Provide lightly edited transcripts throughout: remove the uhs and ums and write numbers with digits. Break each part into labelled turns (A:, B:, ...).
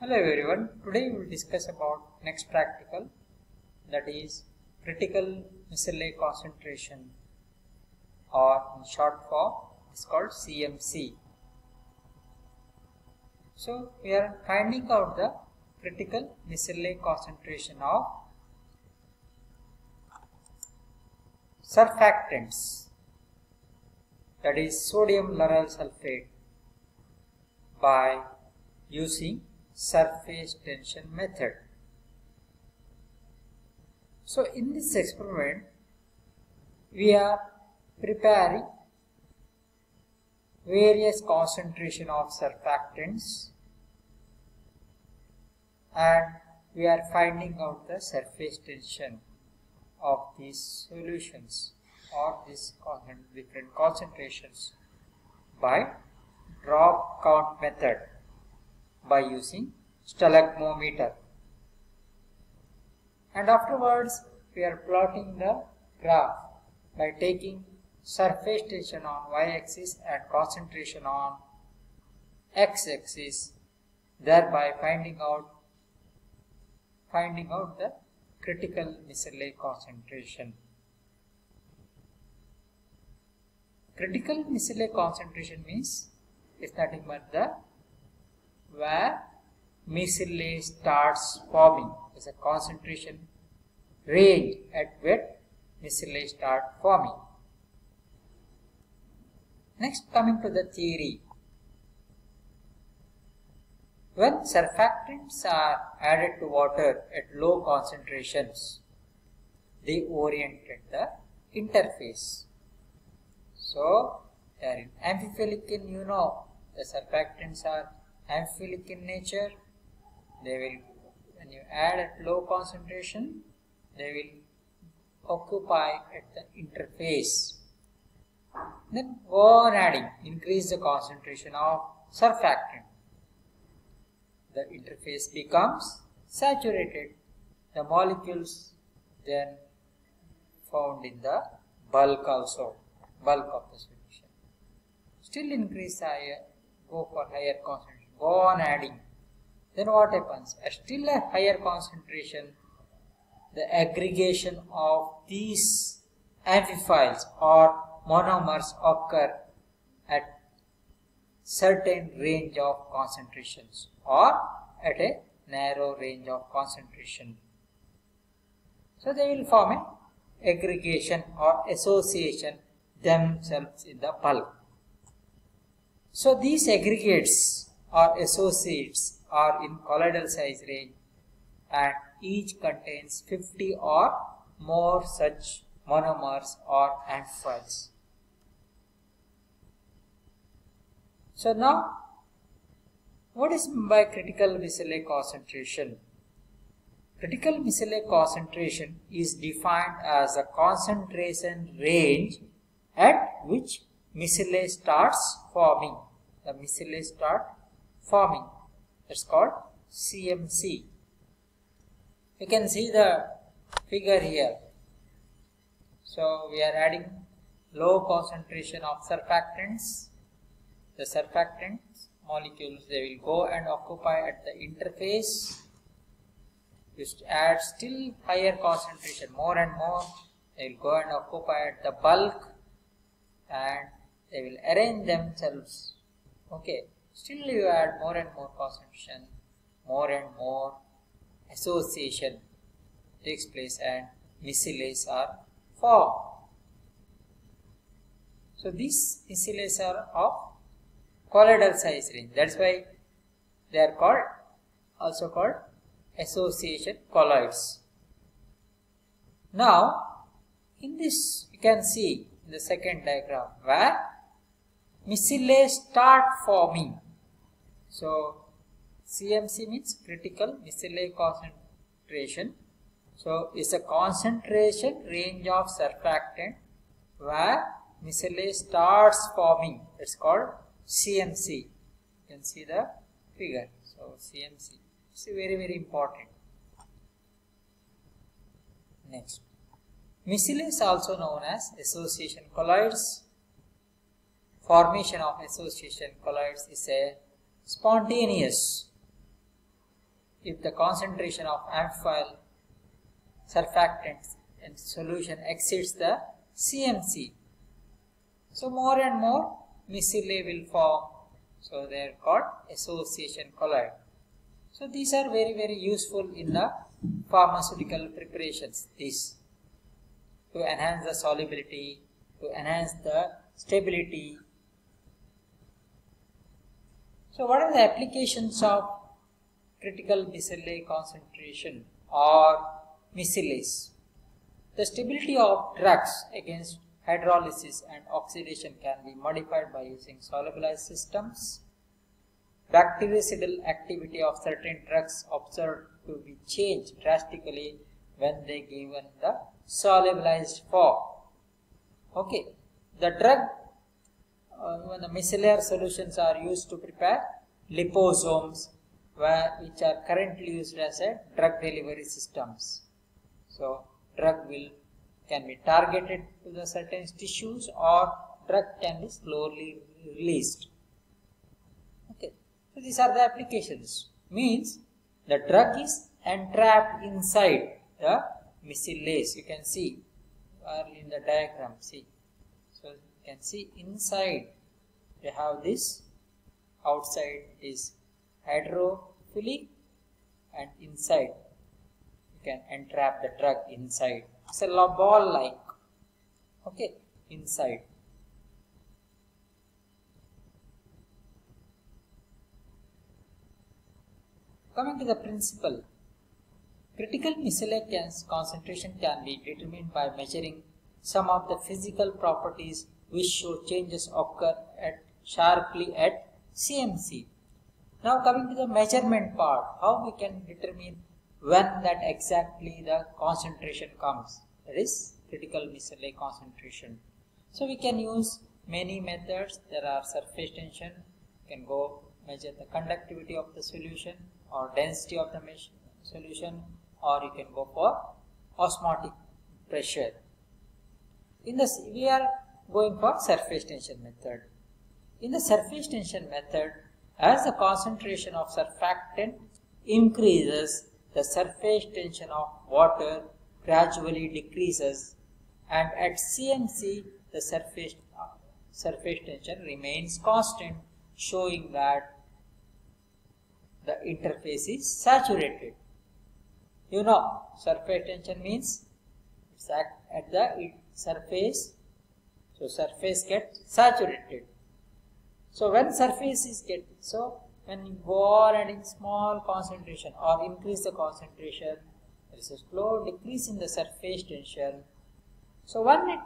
A: Hello everyone, today we will discuss about next practical, that is critical miscellaneous concentration, or in short form it is called CMC. So we are finding out the critical miscellaneous concentration of surfactants, that is sodium lauryl sulfate, by using surface tension method. So in this experiment we are preparing various concentration of surfactants and we are finding out the surface tension of these solutions or these different concentrations by drop count method, by using stalagmometer, and afterwards we are plotting the graph by taking surface tension on y-axis and concentration on x-axis, thereby finding out the critical miscellaneous concentration. Critical miscellaneous concentration means it's nothing but the where miscellaneous starts forming. There's a concentration range at which miscellaneous start forming. Next, coming to the theory. When surfactants are added to water at low concentrations, they orient at the interface. So, they are in amphiphilic, the surfactants are amphiphilic in nature. They will, when you add at low concentration, they will occupy at the interface. Then go on adding, increase the concentration of surfactant. The interface becomes saturated. The molecules then found in the bulk of the solution. Still increase higher, go for higher concentration. Go on adding. Then what happens? Still a higher concentration, the aggregation of these amphiphiles or monomers occur at certain range of concentrations or at a narrow range of concentration. So they will form an aggregation or association themselves in the bulk. So these aggregates or associates are in colloidal size range and each contains 50 or more such monomers or amphiphiles. So now, what is meant by critical miscellaneous concentration? Critical miscellaneous concentration is defined as a concentration range at which miscellaneous starts forming. The miscellaneous start forming. That's called CMC. You can see the figure here. So we are adding low concentration of surfactants. The surfactants molecules, they will go and occupy at the interface. Just add still higher concentration, more and more. They will go and occupy at the bulk and they will arrange themselves. Okay, still you add more and more concentration, more and more association takes place and miscellaneous are formed. So these miscellaneous are of colloidal size range. That's why they are also called association colloids. Now, in this you can see in the second diagram where miscellaneous start forming. So CMC means critical miscellaneous concentration. So it's a concentration range of surfactant where miscellaneous starts forming. It's called CMC. You can see the figure. So CMC. It's very important. Next, miscellaneous also known as association colloids. Formation of association colloids is a spontaneous if the concentration of amphiphile surfactants in solution exceeds the CMC. So more and more micelle will form. So they are called association colloid. So these are very useful in the pharmaceutical preparations. This to enhance the solubility, to enhance the stability. So what are the applications of critical micelle concentration or micelles? The stability of drugs against hydrolysis and oxidation can be modified by using solubilized systems. Bactericidal activity of certain drugs observed to be changed drastically when they given the solubilized form. Okay, the drug when the micellar solutions are used to prepare liposomes, which are currently used as a drug delivery systems. So drug can be targeted to the certain tissues, or drug can be slowly released. Okay, so these are the applications. Means the drug is entrapped inside the micelles. You can see in the diagram. See, so you can see inside they have this. Outside is hydrophilic, and inside you can entrap the drug inside. It's a ball like, okay, inside. Coming to the principle, critical micelle concentration can be determined by measuring some of the physical properties which show changes occur sharply at CMC. Now coming to the measurement part, how we can determine when that exactly the concentration comes, that is critical micelle concentration. So we can use many methods. There are surface tension, you can go measure the conductivity of the solution or density of the solution, or you can go for osmotic pressure. In this we are going for surface tension method. In the surface tension method, as the concentration of surfactant increases, the surface tension of water gradually decreases, and at CMC the surface tension remains constant, showing that the interface is saturated. You know, surface tension means it's at the surface, so surface gets saturated. So when surface is when you go on adding small concentration or increase the concentration, there is a slow decrease in the surface tension. So when the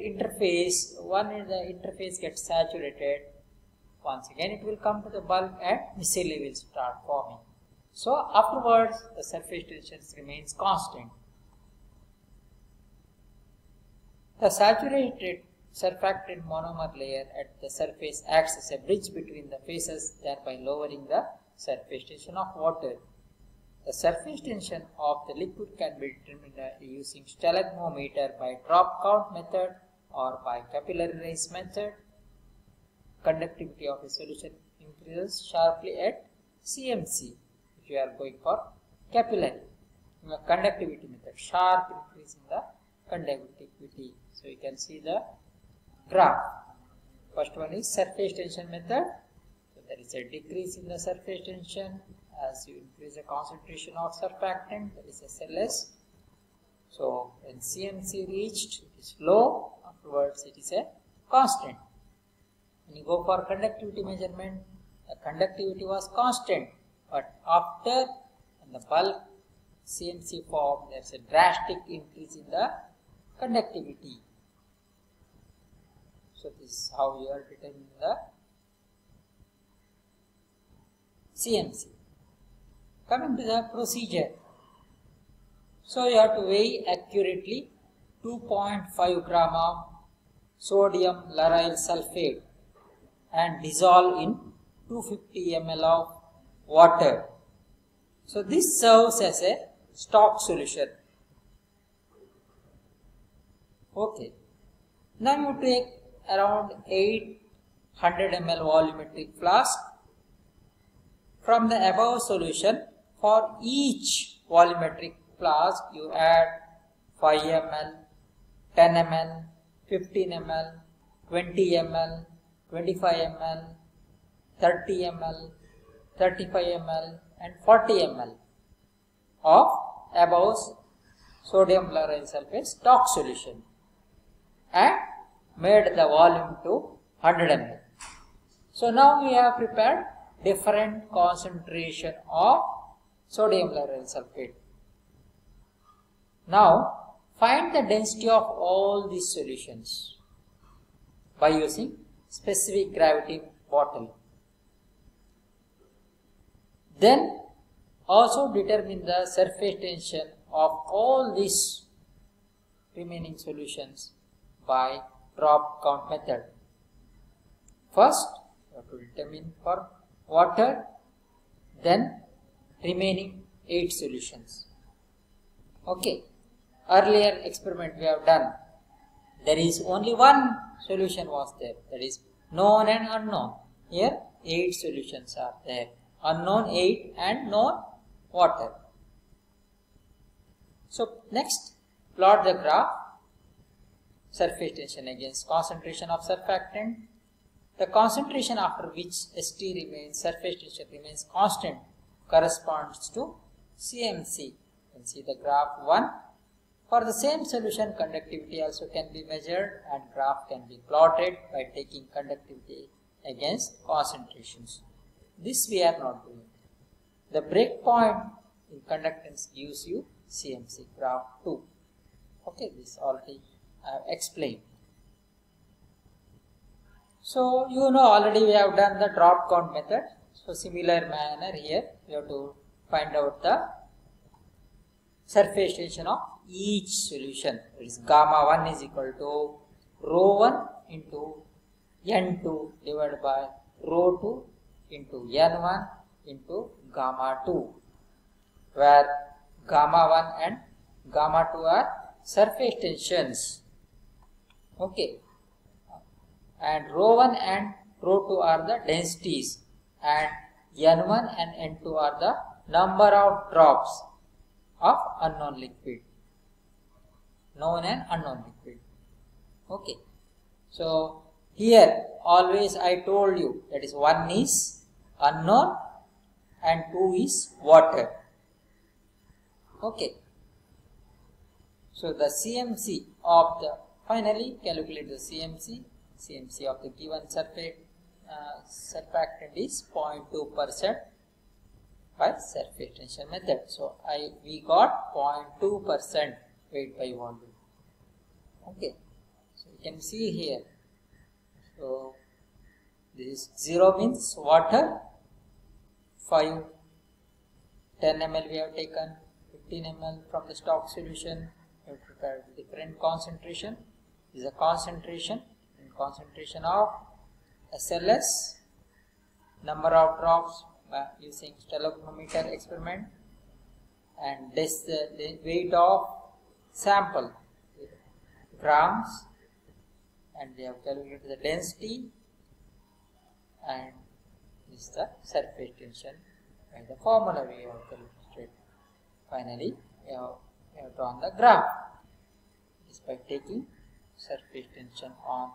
A: interface gets saturated, once again it will come to the bulk and micelle will start forming. So afterwards the surface tension remains constant. The saturated surfactant monomer layer at the surface acts as a bridge between the phases, thereby lowering the surface tension of water. The surface tension of the liquid can be determined using stalagmometer by drop count method or by capillary rise method. Conductivity of a solution increases sharply at CMC if you are going for capillary. Conductivity method, sharp increase in the conductivity. So you can see the graph. First one is surface tension method. So there is a decrease in the surface tension as you increase the concentration of surfactant, that is SLS. So when CMC reached, it is low, afterwards it is a constant. When you go for conductivity measurement, the conductivity was constant, but after the bulk CMC form, there is a drastic increase in the conductivity. So this is how you are determining the CMC. Coming to the procedure. So you have to weigh accurately 2.5 gram of sodium lauryl sulfate and dissolve in 250 ml of water. So this serves as a stock solution. Okay. Now you take around 800 ml volumetric flask. From the above solution, For each volumetric flask, you add 5 ml, 10 ml, 15 ml, 20 ml, 25 ml, 30 ml, 35 ml and 40 ml of above sodium lauryl sulfate stock solution and made the volume to 100 ml. So now we have prepared different concentration of sodium lauryl sulfate. Now find the density of all these solutions by using specific gravity bottle. Then also determine the surface tension of all these remaining solutions by drop count method. First, you have to determine for water, then remaining 8 solutions. Okay, earlier experiment we have done, there is only one solution was there, that is known and unknown. Here 8 solutions are there, unknown 8 and known water. So next, plot the graph, surface tension against concentration of surfactant. The concentration after which ST remains, surface tension remains constant, corresponds to CMC. You can see the graph 1. For the same solution, conductivity also can be measured and graph can be plotted by taking conductivity against concentrations. This we are not doing. The breakpoint in conductance gives you CMC graph 2. Okay, this already I have explained. So you know already we have done the drop count method. So similar manner here we have to find out the surface tension of each solution. That is gamma 1 is equal to rho 1 into N2 divided by rho 2 into N1 into gamma 2, where gamma 1 and gamma 2 are surface tensions. Okay, and rho 1 and rho 2 are the densities, and N1 and N2 are the number of drops of unknown liquid, known and unknown liquid. Okay, so here always I told you that is 1 is unknown and 2 is water. Okay, so the CMC of the, finally calculate the CMC of the given surfactant is 0.2% by surface tension method. So we got 0.2% weight by volume. Okay, so you can see here. So this is 0 means water, 5, 10 ml we have taken, 15 ml from the stock solution. We have prepared different concentration. This is a concentration of SLS, number of drops by using stellochronometer experiment, and this the weight of sample, grams, and we have calculated the density, and this is the surface tension by the formula we have calculated. Finally, we have drawn the graph. This by taking surface tension on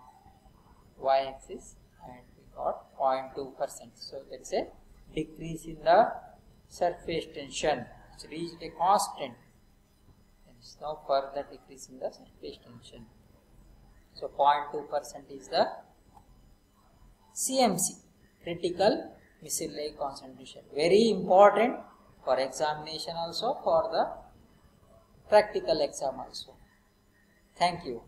A: y-axis, and we got 0.2%. So there is a decrease in the surface tension. It's reached a constant. There is no further decrease in the surface tension. So 0.2% is the CMC, critical missile layer concentration. Very important for examination also, for the practical exam also. Thank you.